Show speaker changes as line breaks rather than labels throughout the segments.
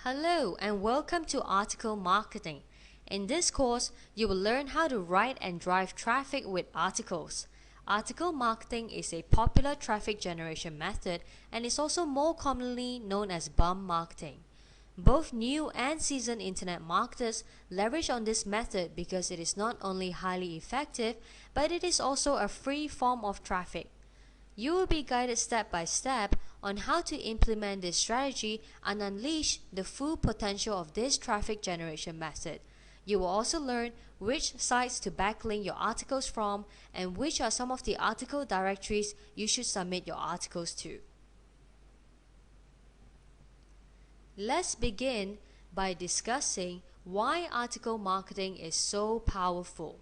Hello and welcome to Article Marketing. In this course, you will learn how to write and drive traffic with articles. Article marketing is a popular traffic generation method and is also more commonly known as bump marketing. Both new and seasoned internet marketers leverage on this method because it is not only highly effective, but it is also a free form of traffic. You will be guided step by step on how to implement this strategy and unleash the full potential of this traffic generation method. You will also learn which sites to backlink your articles from and which are some of the article directories you should submit your articles to. Let's begin by discussing why article marketing is so powerful.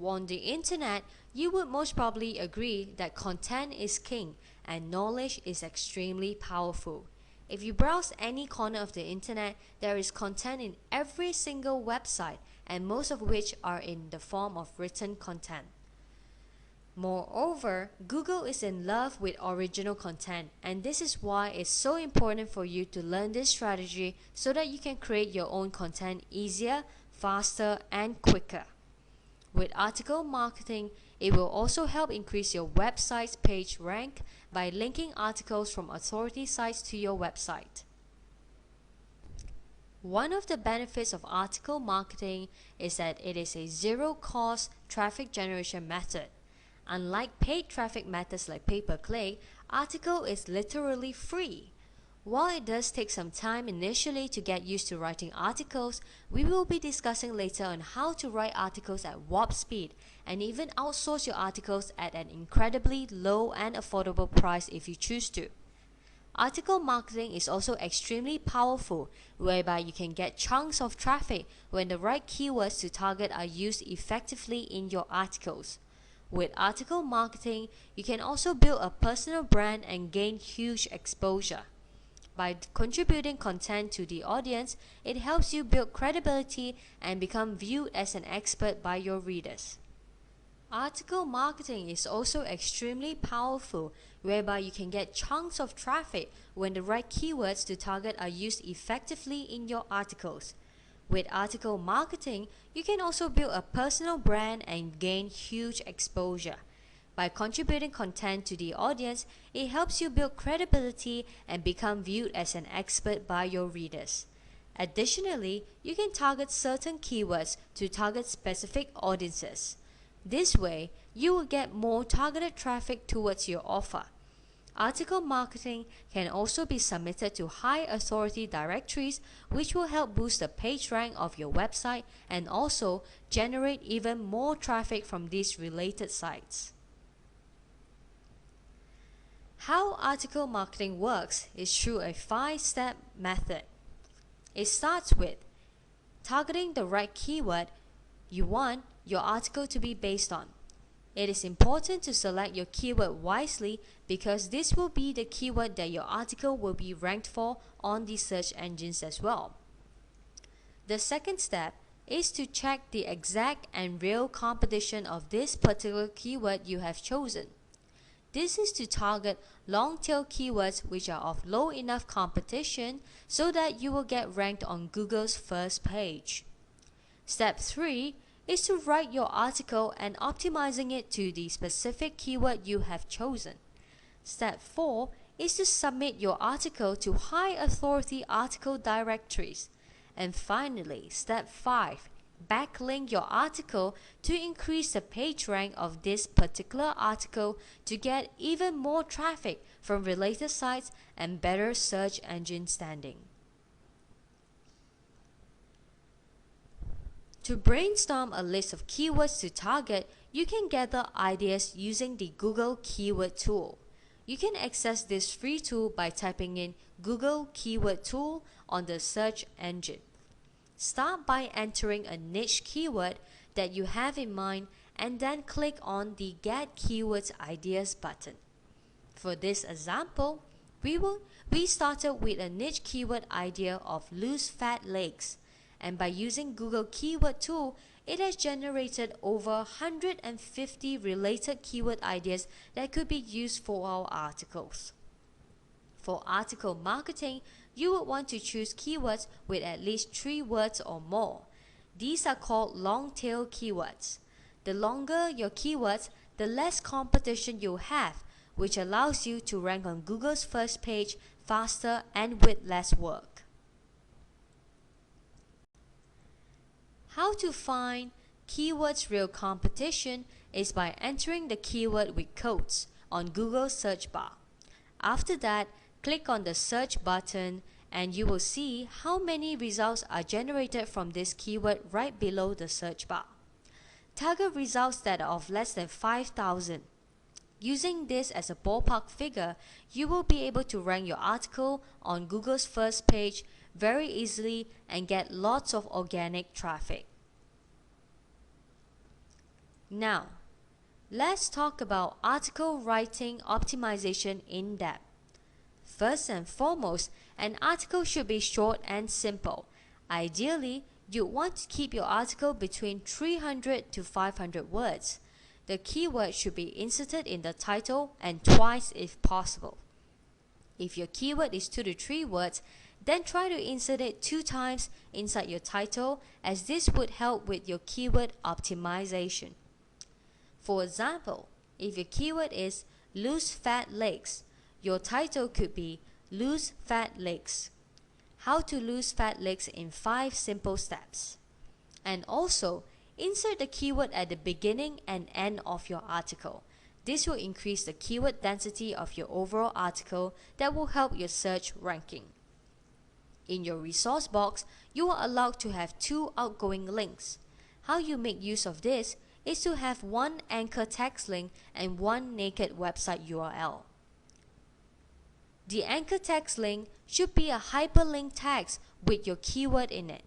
On the internet, you would most probably agree that content is king and knowledge is extremely powerful. If you browse any corner of the internet, there is content in every single website, and most of which are in the form of written content. Moreover, Google is in love with original content, and this is why it's so important for you to learn this strategy so that you can create your own content easier, faster, and quicker. With article marketing, it will also help increase your website's page rank by linking articles from authority sites to your website. One of the benefits of article marketing is that it is a zero-cost traffic generation method. Unlike paid traffic methods like pay-per-click, article is literally free. While it does take some time initially to get used to writing articles, we will be discussing later on how to write articles at warp speed and even outsource your articles at an incredibly low and affordable price if you choose to. Article marketing is also extremely powerful, whereby you can get chunks of traffic when the right keywords to target are used effectively in your articles. With article marketing, you can also build a personal brand and gain huge exposure. By contributing content to the audience, it helps you build credibility and become viewed as an expert by your readers. Article marketing is also extremely powerful, whereby you can get chunks of traffic when the right keywords to target are used effectively in your articles. With article marketing, you can also build a personal brand and gain huge exposure. By contributing content to the audience, it helps you build credibility and become viewed as an expert by your readers. Additionally, you can target certain keywords to target specific audiences. This way, you will get more targeted traffic towards your offer. Article marketing can also be submitted to high authority directories, which will help boost the page rank of your website and also generate even more traffic from these related sites. How article marketing works is through a 5-step method. It starts with targeting the right keyword you want your article to be based on. It is important to select your keyword wisely because this will be the keyword that your article will be ranked for on the search engines as well. The second step is to check the exact and real competition of this particular keyword you have chosen. This is to target long-tail keywords which are of low enough competition so that you will get ranked on Google's first page. Step 3 is to write your article and optimizing it to the specific keyword you have chosen. Step 4 is to submit your article to high authority article directories. And finally, step 5. Backlink your article to increase the page rank of this particular article to get even more traffic from related sites and better search engine standing. To brainstorm a list of keywords to target, you can gather ideas using the Google Keyword Tool. You can access this free tool by typing in Google Keyword Tool on the search engine. Start by entering a niche keyword that you have in mind and then click on the Get Keywords Ideas button. For this example, we started with a niche keyword idea of loose fat legs, and by using Google Keyword Tool, it has generated over 150 related keyword ideas that could be used for our articles. For article marketing, you would want to choose keywords with at least 3 words or more. These are called long-tail keywords. The longer your keywords, the less competition you have, which allows you to rank on Google's first page faster and with less work. How to find keywords real competition is by entering the keyword with codes on Google's search bar. After that, click on the search button and you will see how many results are generated from this keyword right below the search bar. Target results that are of less than 5,000. Using this as a ballpark figure, you will be able to rank your article on Google's first page very easily and get lots of organic traffic. Now, let's talk about article writing optimization in depth. First and foremost, an article should be short and simple. Ideally, you want to keep your article between 300 to 500 words. The keyword should be inserted in the title and twice if possible. If your keyword is 2 to 3 words, then try to insert it 2 times inside your title, as this would help with your keyword optimization. For example, if your keyword is lose fat legs, your title could be lose fat legs. How to lose fat legs in 5 simple steps. And also, insert the keyword at the beginning and end of your article. This will increase the keyword density of your overall article that will help your search ranking. In your resource box, you are allowed to have 2 outgoing links. How you make use of this is to have 1 anchor text link and 1 naked website URL. The anchor text link should be a hyperlink text with your keyword in it.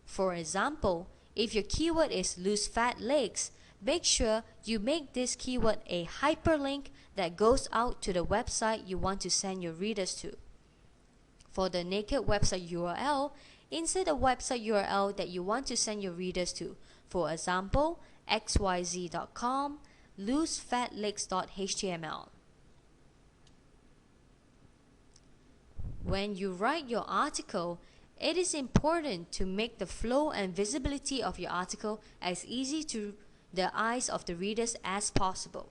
For example, if your keyword is lose fat legs, make sure you make this keyword a hyperlink that goes out to the website you want to send your readers to. For the naked website URL, insert a website URL that you want to send your readers to. For example, xyz.com, losefatlegs.html. When you write your article, it is important to make the flow and visibility of your article as easy to the eyes of the readers as possible.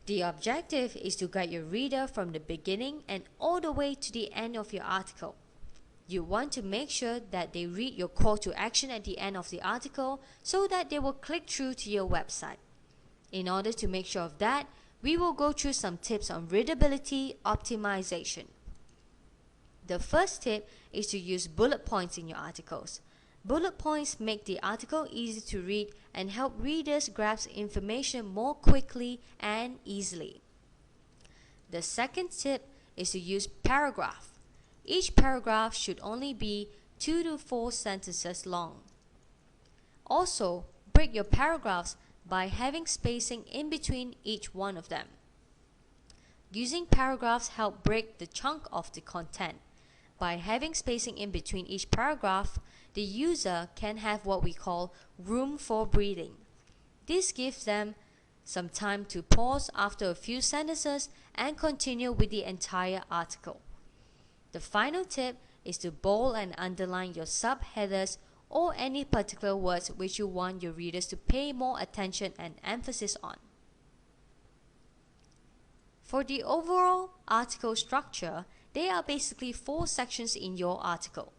The objective is to guide your reader from the beginning and all the way to the end of your article. You want to make sure that they read your call to action at the end of the article so that they will click through to your website. In order to make sure of that, we will go through some tips on readability optimization. The first tip is to use bullet points in your articles. Bullet points make the article easy to read and help readers grasp information more quickly and easily. The second tip is to use paragraph. Each paragraph should only be 2 to 4 sentences long. Also, break your paragraphs by having spacing in between each one of them. Using paragraphs help break the chunk of the content. By having spacing in between each paragraph, the user can have what we call room for breathing. This gives them some time to pause after a few sentences and continue with the entire article. The final tip is to bold and underline your subheaders or any particular words which you want your readers to pay more attention and emphasis on. For the overall article structure, there are basically 4 sections in your article: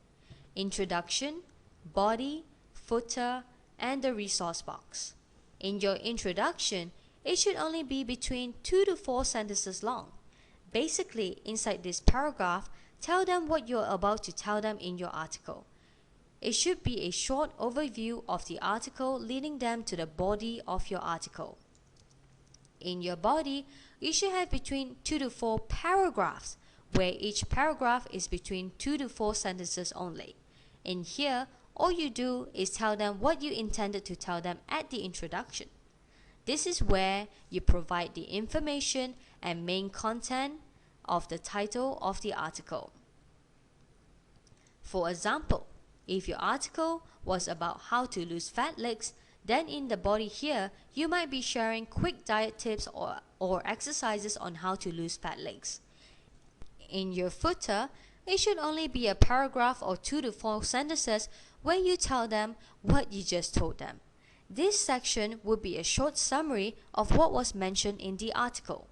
introduction, body, footer, and the resource box. In your introduction, it should only be between 2 to 4 sentences long. Basically, inside this paragraph, tell them what you're about to tell them in your article. It should be a short overview of the article leading them to the body of your article. In your body, you should have between 2 to 4 paragraphs, where each paragraph is between 2 to 4 sentences only. In here, all you do is tell them what you intended to tell them at the introduction. This is where you provide the information and main content of the title of the article. For example, if your article was about how to lose fat legs, then in the body here, you might be sharing quick diet tips or exercises on how to lose fat legs. In your footer, it should only be a paragraph or 2 to 4 sentences where you tell them what you just told them. This section would be a short summary of what was mentioned in the article.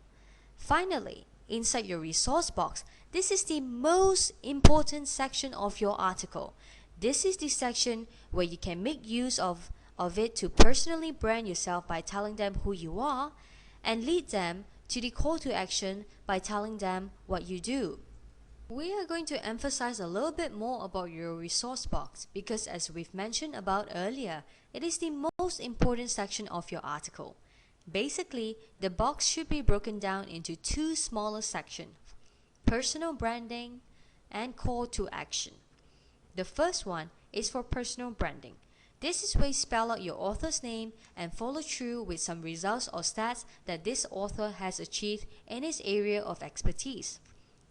Finally, inside your resource box, this is the most important section of your article. This is the section where you can make use of it to personally brand yourself by telling them who you are, and lead them to the call to action by telling them what you do. We are going to emphasize a little bit more about your resource box because, as we've mentioned about earlier, it is the most important section of your article. Basically, the box should be broken down into 2 smaller sections: personal branding and call to action. The first one is for personal branding. This is where you spell out your author's name and follow through with some results or stats that this author has achieved in his area of expertise.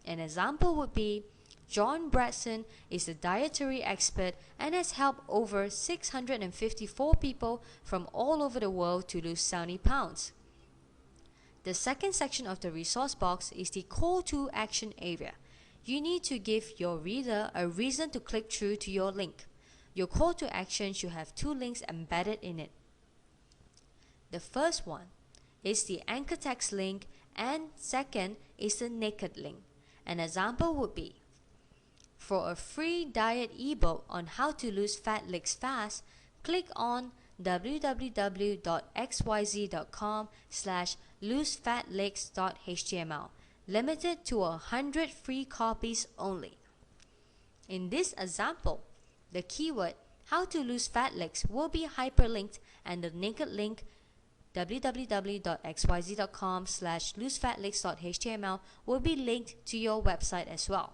An example would be, John Bradson is a dietary expert and has helped over 654 people from all over the world to lose 70 pounds. The second section of the resource box is the call to action area. You need to give your reader a reason to click through to your link. Your call to action should have 2 links embedded in it. The first one is the anchor text link, and second is the naked link. An example would be, for a free diet ebook on how to lose fat legs fast, click on www.xyz.com/losefatlegs.html, limited to 100 free copies only. In this example, the keyword how to lose fat legs will be hyperlinked, and the naked link www.xyz.com/losefatlegs.html will be linked to your website as well.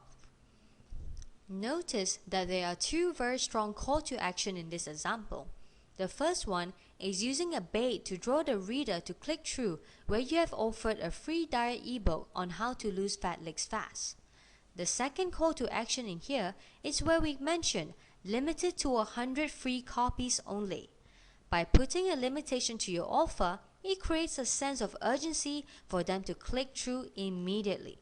Notice that there are 2 very strong call to action in this example. The first one is using a bait to draw the reader to click through, where you have offered a free diet ebook on how to lose fat legs fast. The second call to action in here is where we mention limited to 100 free copies only. By putting a limitation to your offer, it creates a sense of urgency for them to click through immediately.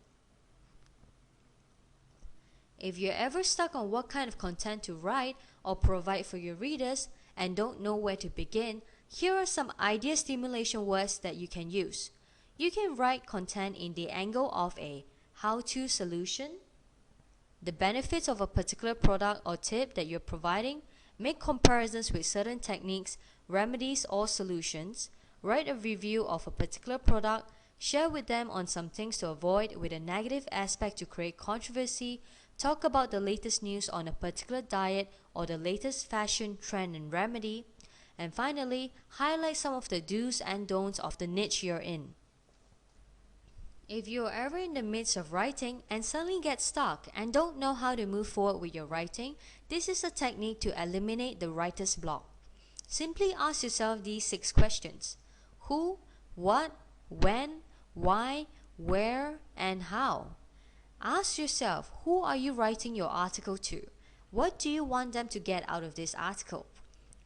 If you're ever stuck on what kind of content to write or provide for your readers and don't know where to begin, here are some idea stimulation words that you can use. You can write content in the angle of a how-to solution, the benefits of a particular product or tip that you're providing, make comparisons with certain techniques, remedies or solutions, write a review of a particular product, share with them on some things to avoid with a negative aspect to create controversy, talk about the latest news on a particular diet or the latest fashion trend and remedy, and finally, highlight some of the do's and don'ts of the niche you're in. If you're ever in the midst of writing and suddenly get stuck and don't know how to move forward with your writing, this is a technique to eliminate the writer's block. Simply ask yourself these 6 questions: who, what, when, why, where, and how. Ask yourself, who are you writing your article to? What do you want them to get out of this article?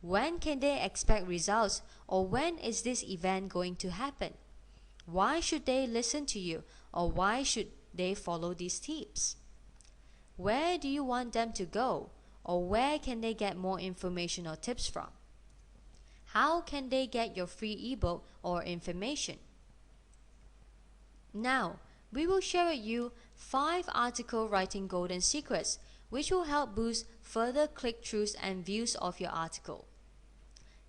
When can they expect results, or when is this event going to happen? Why should they listen to you, or why should they follow these tips? Where do you want them to go, or where can they get more information or tips from? How can they get your free ebook or information? Now, we will share with you 5 article writing golden secrets, which will help boost further click-throughs and views of your article.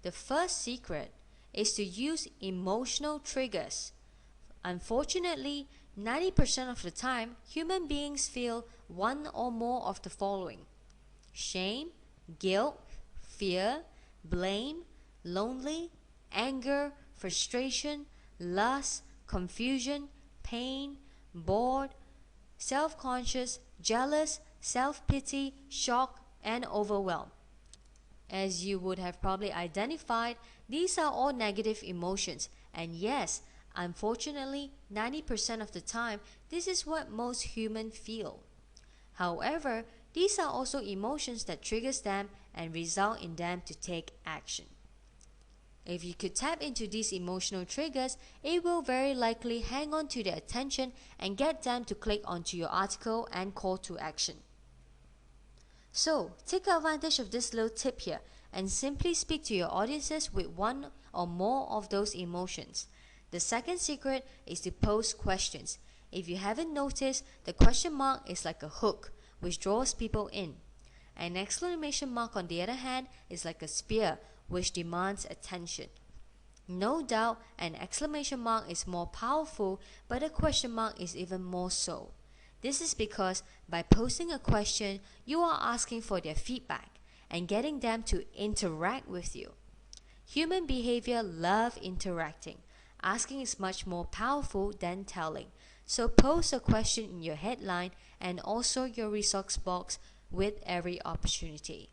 The first secret is to use emotional triggers. Unfortunately, 90% of the time, human beings feel one or more of the following: shame, guilt, fear, blame, lonely, anger, frustration, lust, confusion, pain, bored, self-conscious, jealous, self-pity, shock, and overwhelm. As you would have probably identified, these are all negative emotions, and yes, unfortunately, 90% of the time, this is what most humans feel. However, these are also emotions that triggers them and result in them to take action. If you could tap into these emotional triggers, it will very likely hang on to their attention and get them to click onto your article and call to action. So, take advantage of this little tip here and simply speak to your audiences with one or more of those emotions. The second secret is to pose questions. If you haven't noticed, the question mark is like a hook which draws people in. An exclamation mark, on the other hand, is like a spear which demands attention. No doubt, an exclamation mark is more powerful, but a question mark is even more so. This is because by posing a question, you are asking for their feedback and getting them to interact with you. Human behavior love interacting. Asking is much more powerful than telling. So pose a question in your headline and also your resource box with every opportunity.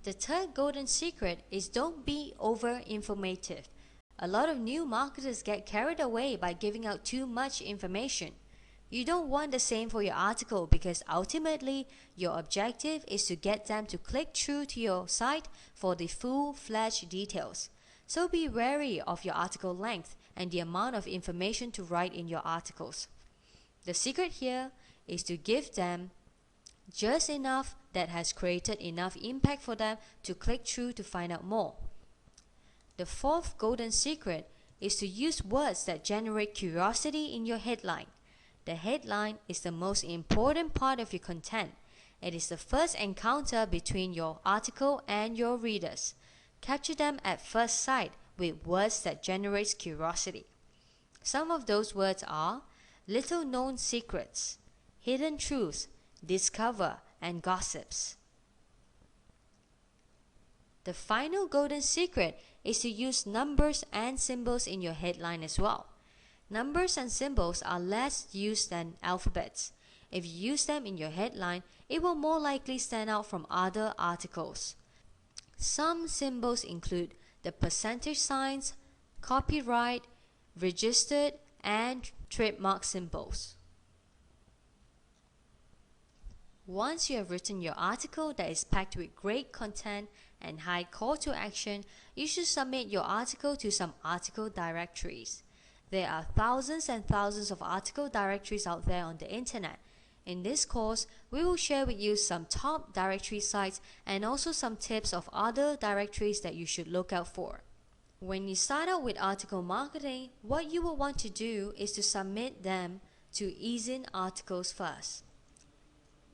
The third golden secret is don't be over-informative. A lot of new marketers get carried away by giving out too much information. You don't want the same for your article because ultimately your objective is to get them to click through to your site for the full-fledged details. So be wary of your article length and the amount of information to write in your articles. The secret here is to give them just enough that has created enough impact for them to click through to find out more. The fourth golden secret is to use words that generate curiosity in your headline. The headline is the most important part of your content. It is the first encounter between your article and your readers. Capture them at first sight with words that generate curiosity. Some of those words are little known secrets, hidden truths, discover, and gossips. The final golden secret is to use numbers and symbols in your headline as well. Numbers and symbols are less used than alphabets. If you use them in your headline, it will more likely stand out from other articles. Some symbols include the percentage signs, copyright, registered, and trademark symbols. Once you have written your article that is packed with great content and high call to action, you should submit your article to some article directories. There are thousands and thousands of article directories out there on the internet. In this course, we will share with you some top directory sites and also some tips of other directories that you should look out for. When you start out with article marketing, what you will want to do is to submit them to Easy Articles first.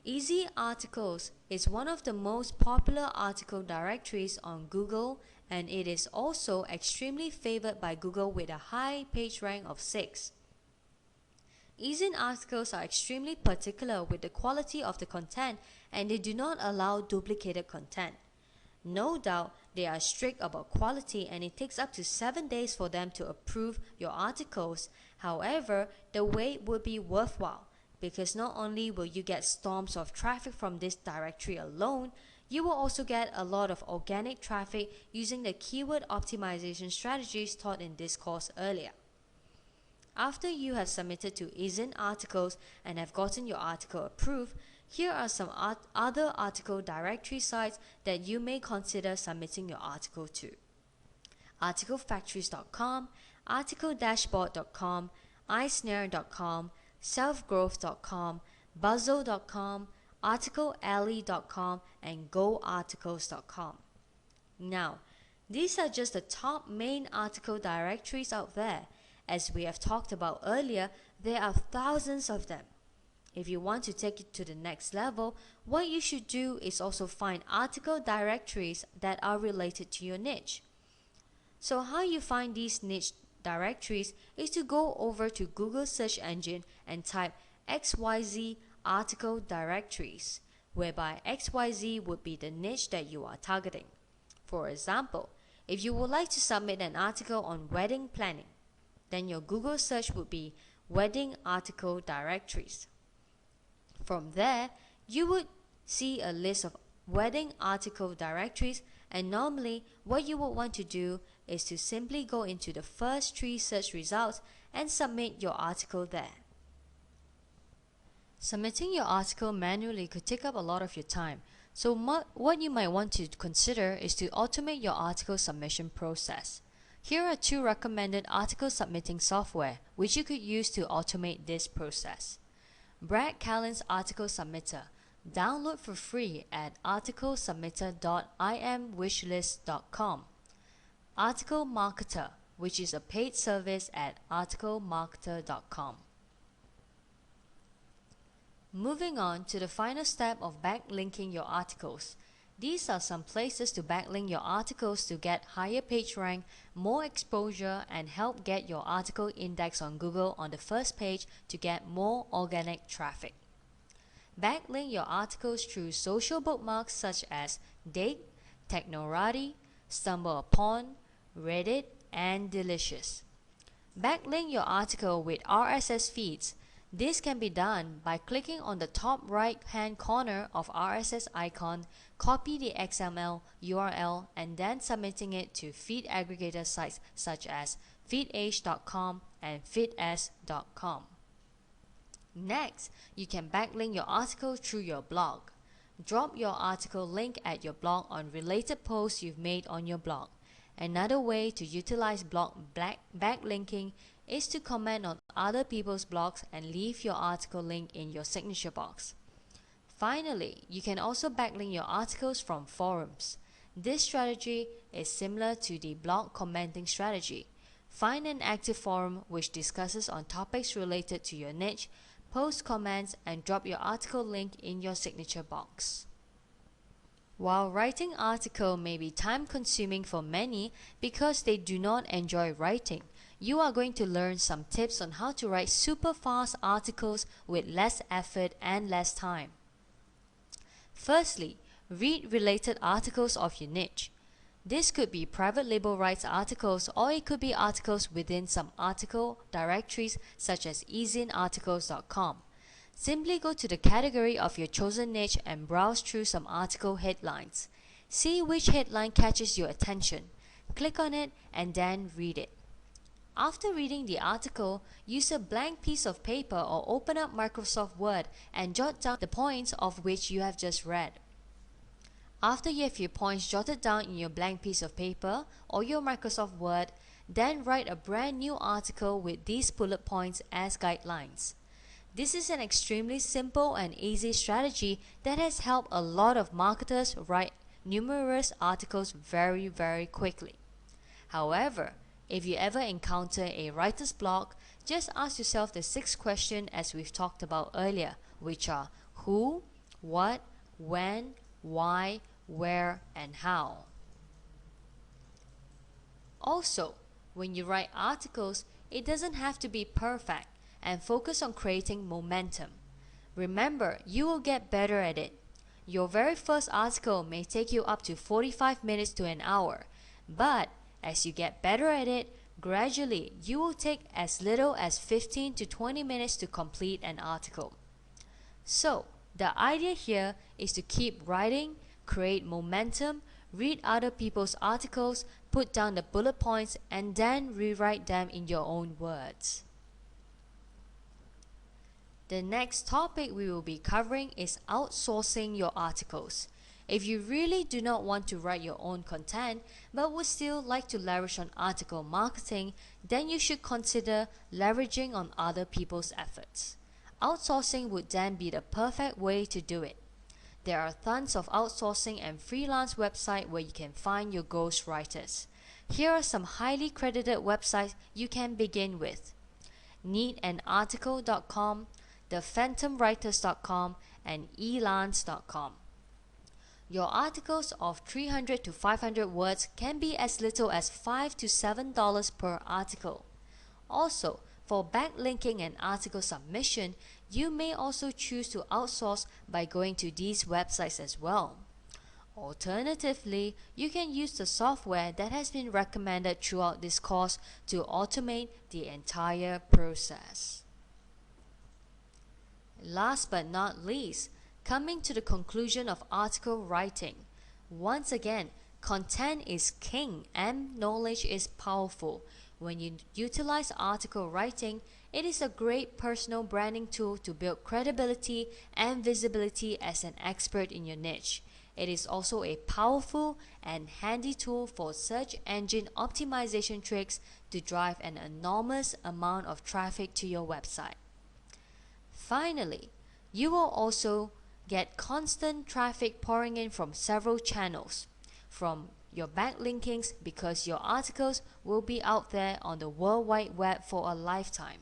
Easy Articles is one of the most popular article directories on Google, and it is also extremely favored by Google with a high page rank of 6. Easy Articles are extremely particular with the quality of the content, and they do not allow duplicated content. No doubt, they are strict about quality, and it takes up to 7 days for them to approve your articles. However, the wait would be worthwhile, because not only will you get storms of traffic from this directory alone, you will also get a lot of organic traffic using the keyword optimization strategies taught in this course earlier. After you have submitted to Easy Articles and have gotten your article approved, here are some other article directory sites that you may consider submitting your article to. Articlefactories.com, articledashboard.com, iSnare.com, selfgrowth.com, Buzzle.com, articlealley.com, and goarticles.com. Now, these are just the top main article directories out there. As we have talked about earlier, there are thousands of them. If you want to take it to the next level, what you should do is also find article directories that are related to your niche. So how you find these niche directories is to go over to Google search engine and type XYZ article directories, whereby XYZ would be the niche that you are targeting. For example, if you would like to submit an article on wedding planning, then your Google search would be wedding article directories. From there, you would see a list of wedding article directories, and normally what you would want to do is to simply go into the first 3 search results and submit your article there. Submitting your article manually could take up a lot of your time, So what you might want to consider is to automate your article submission process. Here are 2 recommended article submitting software which you could use to automate this process. Brad Callen's Article Submitter. Download for free at articlesubmitter.imwishlist.com. Article Marketer, which is a paid service at articlemarketer.com. Moving on to the final step of backlinking your articles. These are some places to backlink your articles to get higher page rank, more exposure, and help get your article indexed on Google on the first page to get more organic traffic. Backlink your articles through social bookmarks such as Digg, Technorati, StumbleUpon, Reddit, and Delicious. Backlink your article with RSS feeds. This can be done by clicking on the top right hand corner of RSS icon, copy the XML URL, and then submitting it to feed aggregator sites such as feedh.com and feeds.com. Next, you can backlink your article through your blog. Drop your article link at your blog on related posts you've made on your blog. Another way to utilize blog backlinking is to comment on other people's blogs and leave your article link in your signature box. Finally, you can also backlink your articles from forums. This strategy is similar to the blog commenting strategy. Find an active forum which discusses on topics related to your niche, post comments, and drop your article link in your signature box. While writing article may be time-consuming for many because they do not enjoy writing, you are going to learn some tips on how to write super fast articles with less effort and less time. Firstly, read related articles of your niche. This could be private label rights articles, or it could be articles within some article directories such as ezinarticles.com. Simply go to the category of your chosen niche and browse through some article headlines. See which headline catches your attention. Click on it and then read it. After reading the article, use a blank piece of paper or open up Microsoft Word and jot down the points of which you have just read. After you have your points jotted down in your blank piece of paper or your Microsoft Word, then write a brand new article with these bullet points as guidelines. This is an extremely simple and easy strategy that has helped a lot of marketers write numerous articles very quickly. However, if you ever encounter a writer's block, just ask yourself the 6 questions as we've talked about earlier, which are who, what, when, why, where, and how. Also, when you write articles, it doesn't have to be perfect, and focus on creating momentum. Remember, you will get better at it. Your very first article may take you up to 45 minutes to an hour, but as you get better at it, gradually you will take as little as 15 to 20 minutes to complete an article. So, the idea here is to keep writing, create momentum, read other people's articles, put down the bullet points, and then rewrite them in your own words. The next topic we will be covering is outsourcing your articles. If you really do not want to write your own content but would still like to leverage on article marketing, then you should consider leveraging on other people's efforts. Outsourcing would then be the perfect way to do it. There are tons of outsourcing and freelance websites where you can find your ghost writers. Here are some highly credited websites you can begin with: needanarticle.com, thephantomwriters.com, and elance.com. Your articles of 300 to 500 words can be as little as $5 to $7 per article. Also, for backlinking and article submission, you may also choose to outsource by going to these websites as well. Alternatively, you can use the software that has been recommended throughout this course to automate the entire process. Last but not least, coming to the conclusion of article writing. Once again, content is king and knowledge is powerful. When you utilize article writing, it is a great personal branding tool to build credibility and visibility as an expert in your niche. It is also a powerful and handy tool for search engine optimization tricks to drive an enormous amount of traffic to your website. Finally, you will also get constant traffic pouring in from several channels, from your backlinkings, because your articles will be out there on the World Wide Web for a lifetime.